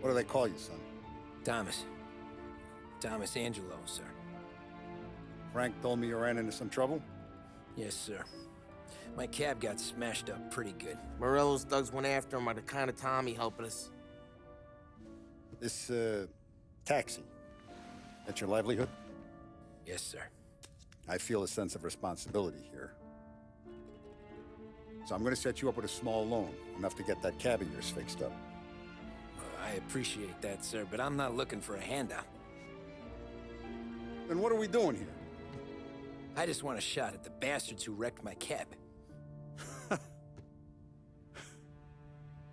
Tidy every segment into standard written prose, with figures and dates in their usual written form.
What do they call you, son? Thomas. Thomas Angelo, sir. Frank told me you ran into some trouble? Yes, sir. My cab got smashed up pretty good. Morello's thugs went after him by the kind of Tommy helping us. This, taxi. That's your livelihood? Yes, sir. I feel a sense of responsibility here. So I'm gonna set you up with a small loan, enough to get that cab of yours fixed up. I appreciate that, sir, but I'm not looking for a handout. Then what are we doing here? I just want a shot at the bastards who wrecked my cab.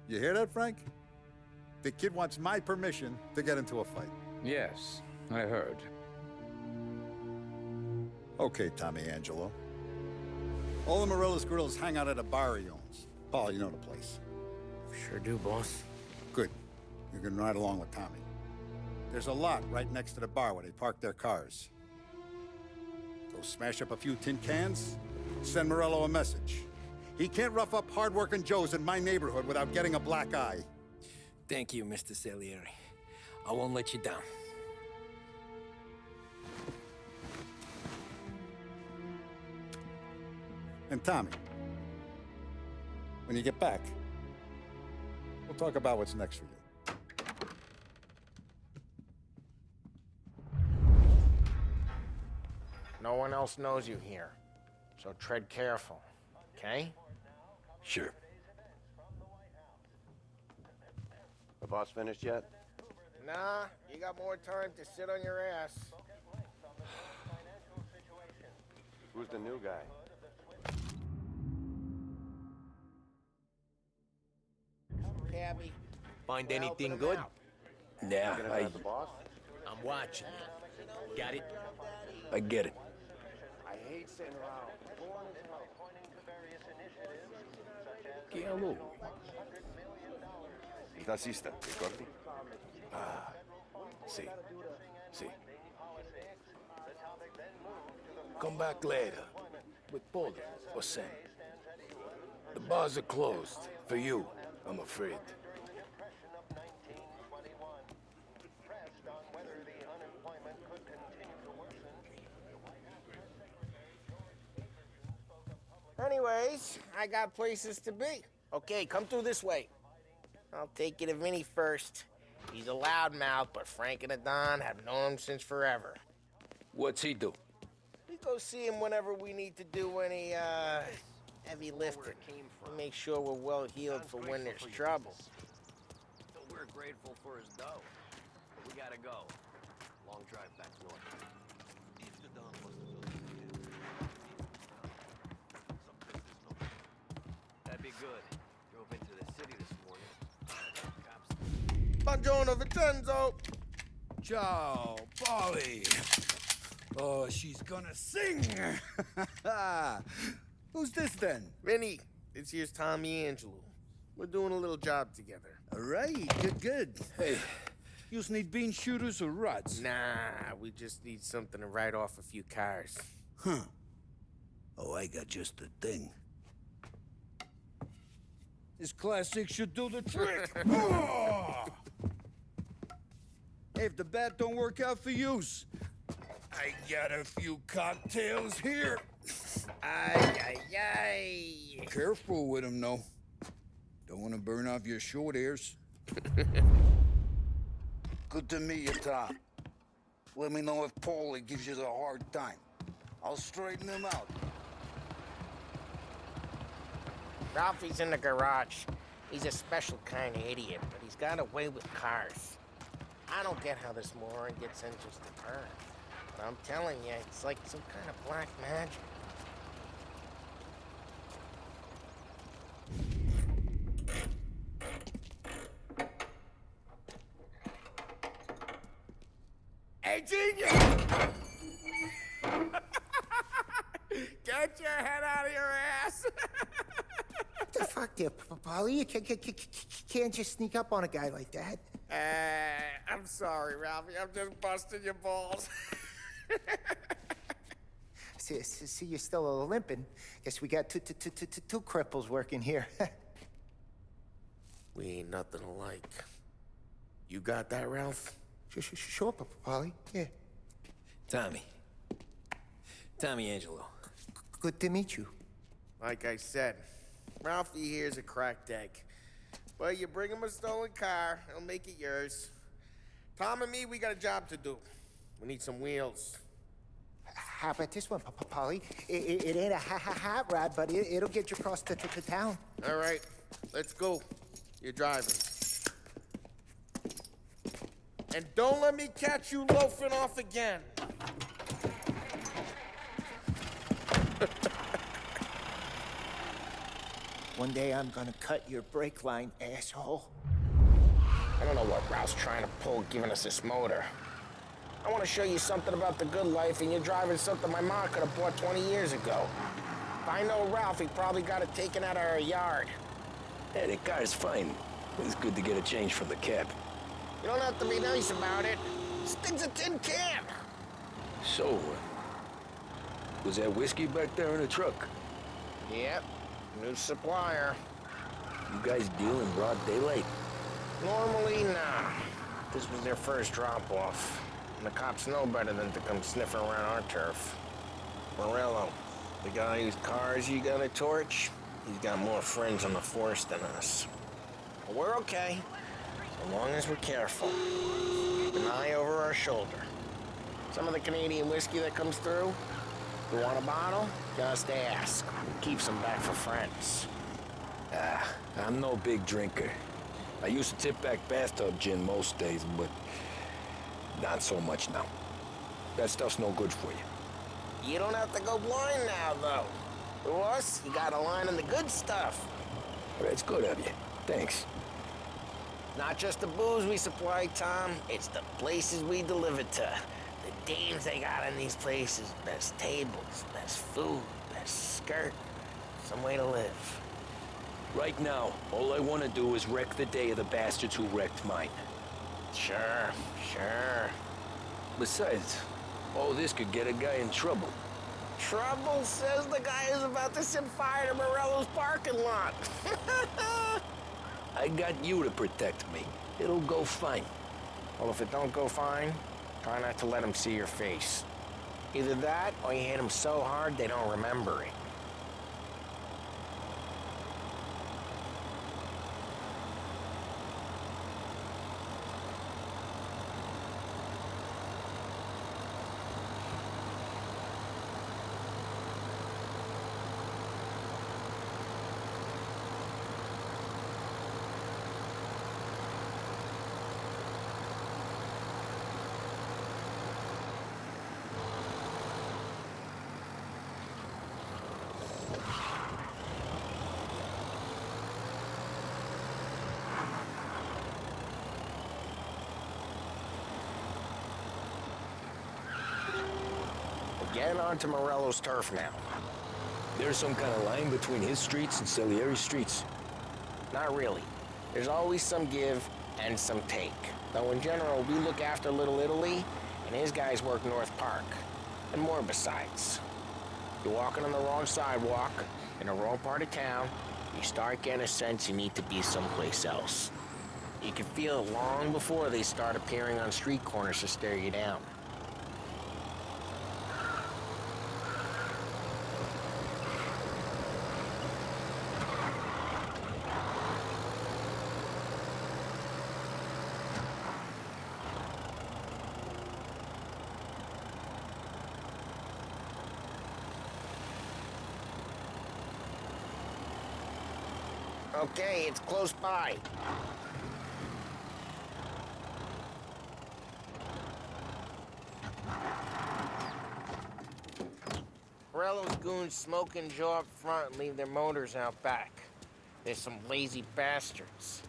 You hear that, Frank? The kid wants my permission to get into a fight. Yes, I heard. Okay, Tommy Angelo. All the Morello's girls hang out at a bar he owns. Paul, you know the place. Sure do, boss. Good. You can ride along with Tommy. There's a lot right next to the bar where they park their cars. Go smash up a few tin cans, send Morello a message. He can't rough up hard-working Joes in my neighborhood without getting a black eye. Thank you, Mr. Salieri. I won't let you down. And Tommy, when you get back, we'll talk about what's next for you. No one else knows you here, so tread careful, okay? Sure. The boss finished yet? Nah, you got more time to sit on your ass. Who's the new guy? Cabby. Find we're anything helping him good? out. Yeah, Gonna have the boss? I'm watching you. Got it? I get it. I hate sitting around. ¿Qué hago? Il tassista, ricordi? See. See. Come back later. With Polo or Sam. The bars are closed. For you, I'm afraid. Anyways, I got places to be. Okay, come through this way. I'll take you to Vinny first. He's a loudmouth, but Frank and the Don have known him since forever. What's he do? We go see him whenever we need to do any, heavy lifting. We make sure we're well healed for when there's trouble. So we're grateful for his dough. But we gotta go. Long drive back north. If the Don wants to build that'd be good. Drove into the city this morning. Cops. Buongiorno, Vincenzo! Ciao, Polly. Oh, she's gonna sing. Who's this then? Vinny, this here's Tommy Angelo. We're doing a little job together. All right, good. Hey, you need bean shooters or rods? Nah, we just need something to write off a few cars. Huh. Oh, I got just the thing. This classic should do the trick. Oh! Hey, if the bat don't work out for yous, I got a few cocktails here. Ay, ay, ay. Careful with them, though. Don't want to burn off your short hairs. Good to meet you, Tom. Let me know if Paulie gives you the hard time. I'll straighten him out. Ralphie's in the garage. He's a special kind of idiot, but he's got a way with cars. I don't get how this moron gets in just a turn. But I'm telling you, it's like some kind of black magic. Hey, genius! Get your head out of your ass! What the fuck there, Polly? You can't just sneak up on a guy like that. I'm sorry, Ralphie. I'm just busting your balls. See, you're still limping. Guess we got two cripples working here. We ain't nothing alike. You got that, Ralph? Sure, Paulie. Yeah. Tommy. Tommy Angelo. Good to meet you. Like I said, Ralphie here's a cracked egg. But you bring him a stolen car, he'll make it yours. Tom and me, we got a job to do. We need some wheels. How about this one, Paulie? It ain't a hot rod, but it'll get you across to town. All right, let's go. You're driving. And don't let me catch you loafing off again. One day I'm gonna cut your brake line, asshole. I don't know what Ralph's trying to pull giving us this motor. I want to show you something about the good life, and you're driving something my mom could have bought 20 years ago. If I know Ralph, he probably got it taken out of our yard. Yeah, the car's fine. It's good to get a change from the cab. You don't have to be nice about it. This thing's a tin can. So, was that whiskey back there in the truck? Yep, new supplier. You guys deal in broad daylight? Normally, nah. This was their first drop-off. And the cops know better than to come sniffing around our turf. Morello, the guy whose cars you got a torch, he's got more friends on the force than us. But we're okay, so long as we're careful. Keep an eye over our shoulder. Some of the Canadian whiskey that comes through, you want a bottle? Just ask. Keep some back for friends. I'm no big drinker. I used to tip back bathtub gin most days, but not so much now. That stuff's no good for you. You don't have to go blind now, though. With us, you got a line on the good stuff. That's good of you. Thanks. Not just the booze we supply, Tom. It's the places we deliver to. The dames they got in these places. Best tables, best food, best skirt. Some way to live. Right now, all I want to do is wreck the day of the bastards who wrecked mine. Sure, sure. Besides, all this could get a guy in trouble. Trouble says the guy is about to set fire to Morello's parking lot. I got you to protect me. It'll go fine. Well, if it don't go fine, try not to let them see your face. Either that, or you hit them so hard they don't remember it. Get onto Morello's turf now. There's some kind of line between his streets and Salieri's streets. Not really. There's always some give and some take. Though in general, we look after Little Italy, and his guys work North Park. And more besides. You're walking on the wrong sidewalk, in the wrong part of town, you start getting a sense you need to be someplace else. You can feel it long before they start appearing on street corners to stare you down. Okay, it's close by. Morello's goons smoke and jaw up front and leave their motors out back. They're some lazy bastards.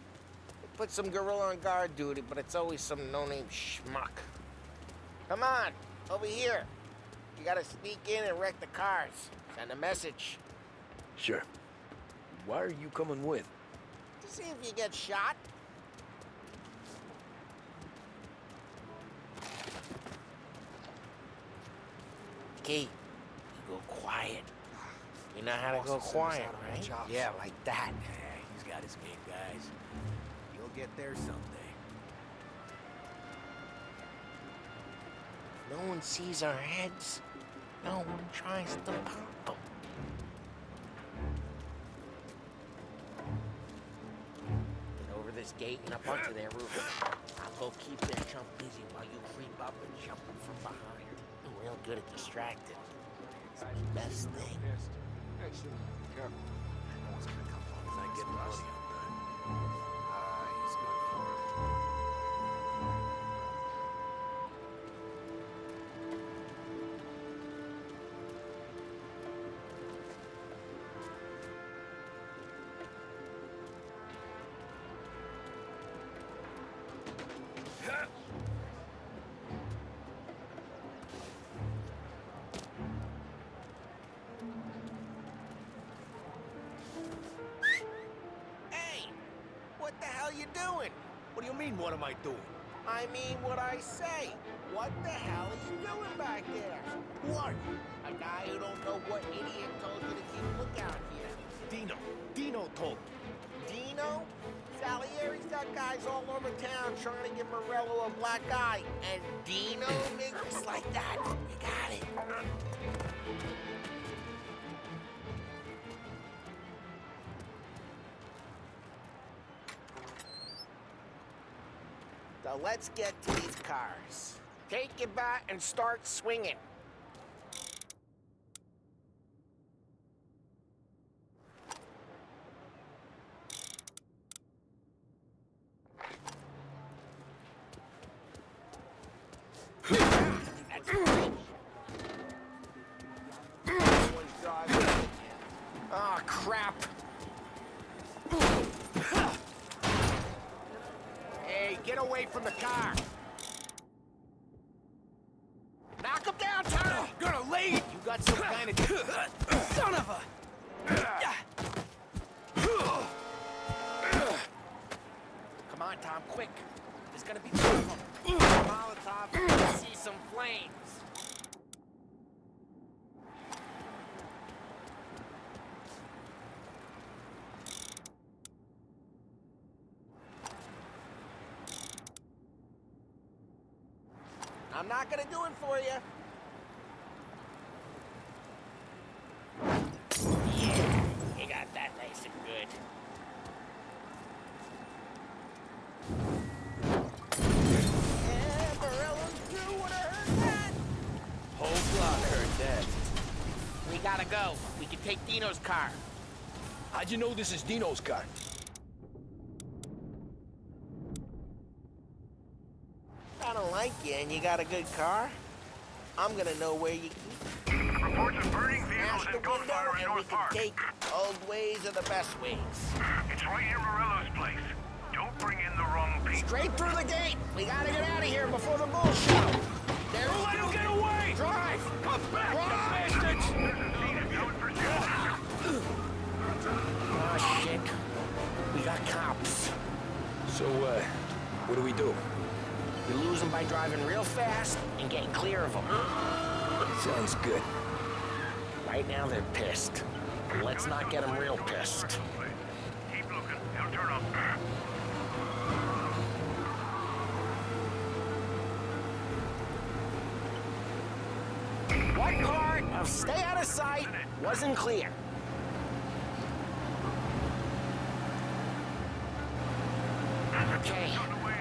They put some gorilla on guard duty, but it's always some no-name schmuck. Come on, over here. You gotta sneak in and wreck the cars. Send a message. Sure. Why are you coming with? To see if you get shot. Key, you go quiet. You know how to go quiet, right? Yeah, like that. Yeah, he's got his game, guys. You'll get there someday. No one sees our heads. No one tries to pop them. Get over this gate and up onto their roof. I'll go keep that chump busy while you creep up and jump him from behind. I'm real good at distracting. It's the best thing. Excellent. Come. No one's gonna come long as I get the money on that. He's good for it. Hey! What the hell you doing? What do you mean, what am I doing? I mean what I say. What the hell are you doing back there? Who are you? A guy who don't know what idiot told you to keep lookout here. Dino. Dino told me. Dino? Salieri's got guys all over town trying to give Morello a black eye. And Dino makes like that. You got it. So let's get to these cars. Take your bat and start swinging. That's great. Oh, crap. Hey, get away from the car. Knock him down, Tom. Gonna lay it! You got some kind of... Son of a... Come on, Tom, quick. There's gonna be trouble. Molotov, I see some flames. I'm not gonna do it for you. Yeah, you got that nice and good. Yeah, Morello's crew would have heard that. Whole block heard that. We gotta go. We can take Dino's car. How'd you know this is Dino's car? I don't like you and you got a good car. I'm gonna know where you keep it. Reports of burning vehicles Smash the and window gunfire in and we North can Park. take old ways are the best ways. It's right near Morello's place. Don't bring in the wrong people. Straight through the gate. We gotta get out of here before the bull show. There's Don't let him get away! Drive! Come back, Drive! you bastards! Oh, shit. We got cops. So, what do we do? We lose them by driving real fast and getting clear of them. Sounds good. Right now, they're pissed. Let's not get them real pissed. Keep looking. He'll turn up. What part of stay out of sight wasn't clear? Okay,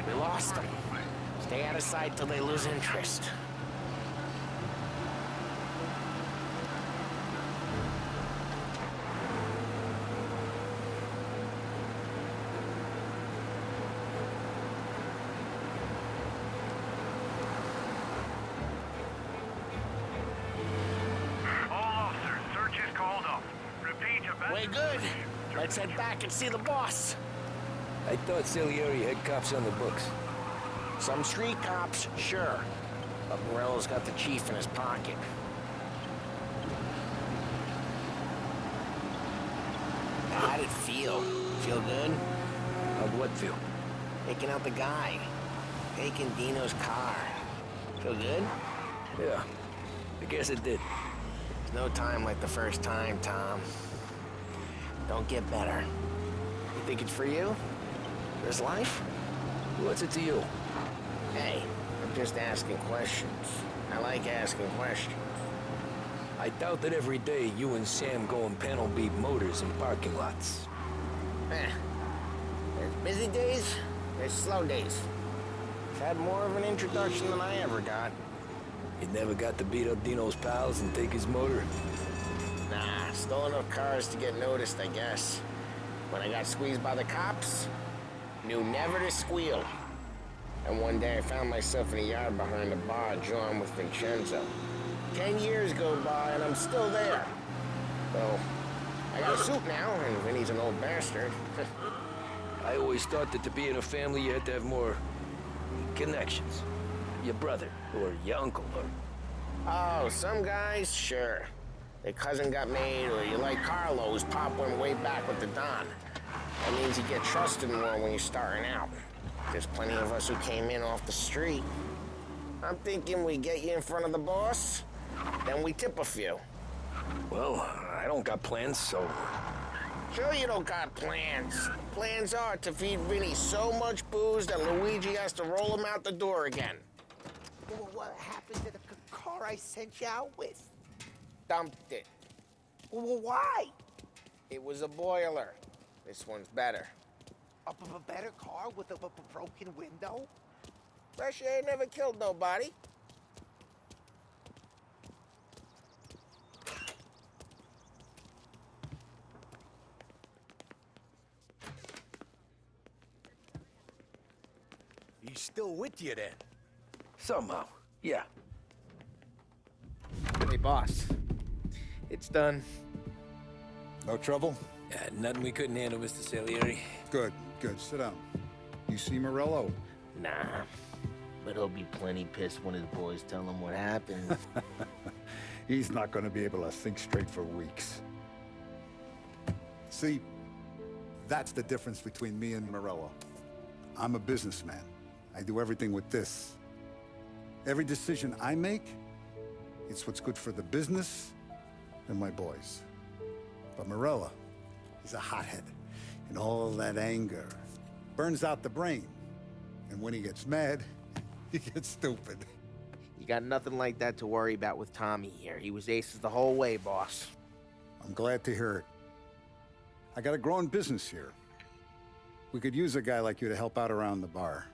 we lost them. Stay out of sight till they lose interest. All officers, search is called off. Repeat, Way good. Let's head back and see the boss. I thought Salieri had cops on the books. Some street cops, sure. But Morello's got the chief in his pocket. How'd it feel? Feel good? How'd what feel? Taking out the guy. Taking Dino's car. Feel good? Yeah, I guess it did. There's no time like the first time, Tom. Don't get better. You think it's for you? For his life? What's it to you? Hey, I'm just asking questions. I like asking questions. I doubt that every day you and Sam go and panel beat motors in parking lots. There's busy days, there's slow days. I've had more of an introduction than I ever got. You never got to beat up Dino's pals and take his motor? Nah, stole enough cars to get noticed, I guess. When I got squeezed by the cops, knew never to squeal. And one day I found myself in a yard behind a bar drawn with Vincenzo. 10 years go by and I'm still there. So, I got a suit now, and Vinny's an old bastard. I always thought that to be in a family you had to have more connections. Your brother, or your uncle, or... Oh, some guys, sure. Their cousin got made, or you like Carlos, Pop went way back with the Don. That means you get trusted more when you're starting out. There's plenty of us who came in off the street. I'm thinking we get you in front of the boss, then we tip a few. Well, I don't got plans, so... Sure you don't got plans. Plans are to feed Vinny so much booze that Luigi has to roll him out the door again. Well, what happened to the car I sent you out with? Dumped it. Well, why? It was a boiler. This one's better. A better car with a broken window? Fresh air never killed nobody. He's still with you then? Somehow, yeah. Hey, boss. It's done. No trouble? Nothing we couldn't handle, Mr. Salieri. Good, good. Sit down. You see Morello? Nah. But he'll be plenty pissed when his boys tell him what happened. He's not going to be able to think straight for weeks. See, that's the difference between me and Morello. I'm a businessman. I do everything with this. Every decision I make, it's what's good for the business and my boys. But Morello, he's a hothead. And all that anger burns out the brain. And when he gets mad, he gets stupid. You got nothing like that to worry about with Tommy here. He was aces the whole way, boss. I'm glad to hear it. I got a growing business here. We could use a guy like you to help out around the bar.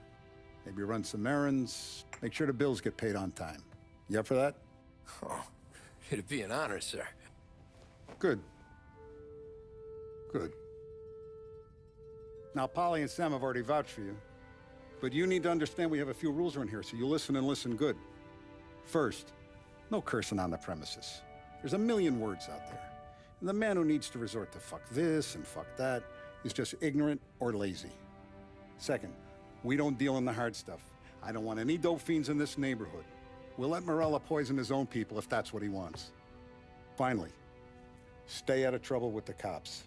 Maybe run some errands, make sure the bills get paid on time. You up for that? Oh, it'd be an honor, sir. Good. Good. Now, Polly and Sam have already vouched for you. But you need to understand we have a few rules around here, so you listen and listen good. First, no cursing on the premises. There's a million words out there. And the man who needs to resort to fuck this and fuck that is just ignorant or lazy. Second, we don't deal in the hard stuff. I don't want any dope fiends in this neighborhood. We'll let Morella poison his own people if that's what he wants. Finally, stay out of trouble with the cops.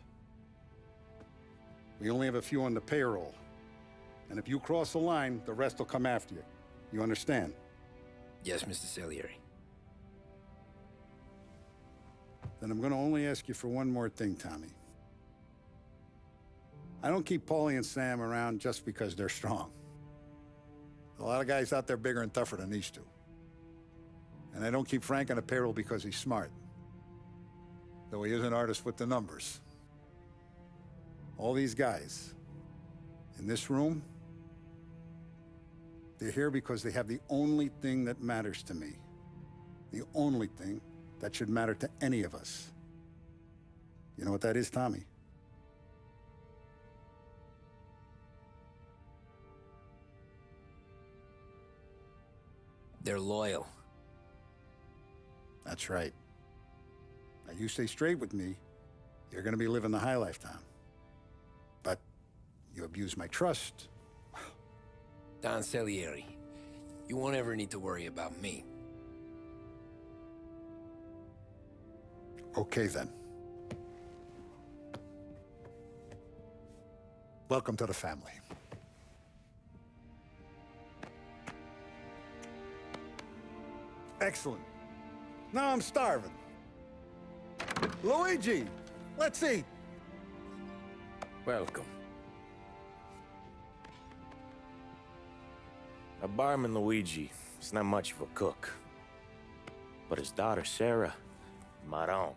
We only have a few on the payroll. And if you cross the line, the rest will come after you. You understand? Yes, Mr. Salieri. Then I'm gonna only ask you for one more thing, Tommy. I don't keep Paulie and Sam around just because they're strong. A lot of guys out there bigger and tougher than these two. And I don't keep Frank on the payroll because he's smart. Though he is an artist with the numbers. All these guys in this room, they're here because they have the only thing that matters to me. The only thing that should matter to any of us. You know what that is, Tommy? They're loyal. That's right. Now, you stay straight with me, you're gonna be living the high life, Tom. But you abuse my trust. Don Salieri, you won't ever need to worry about me. Okay, then. Welcome to the family. Excellent. Now I'm starving. Luigi, let's eat. Welcome. A barman Luigi is not much of a cook. But his daughter, Sarah, Maron,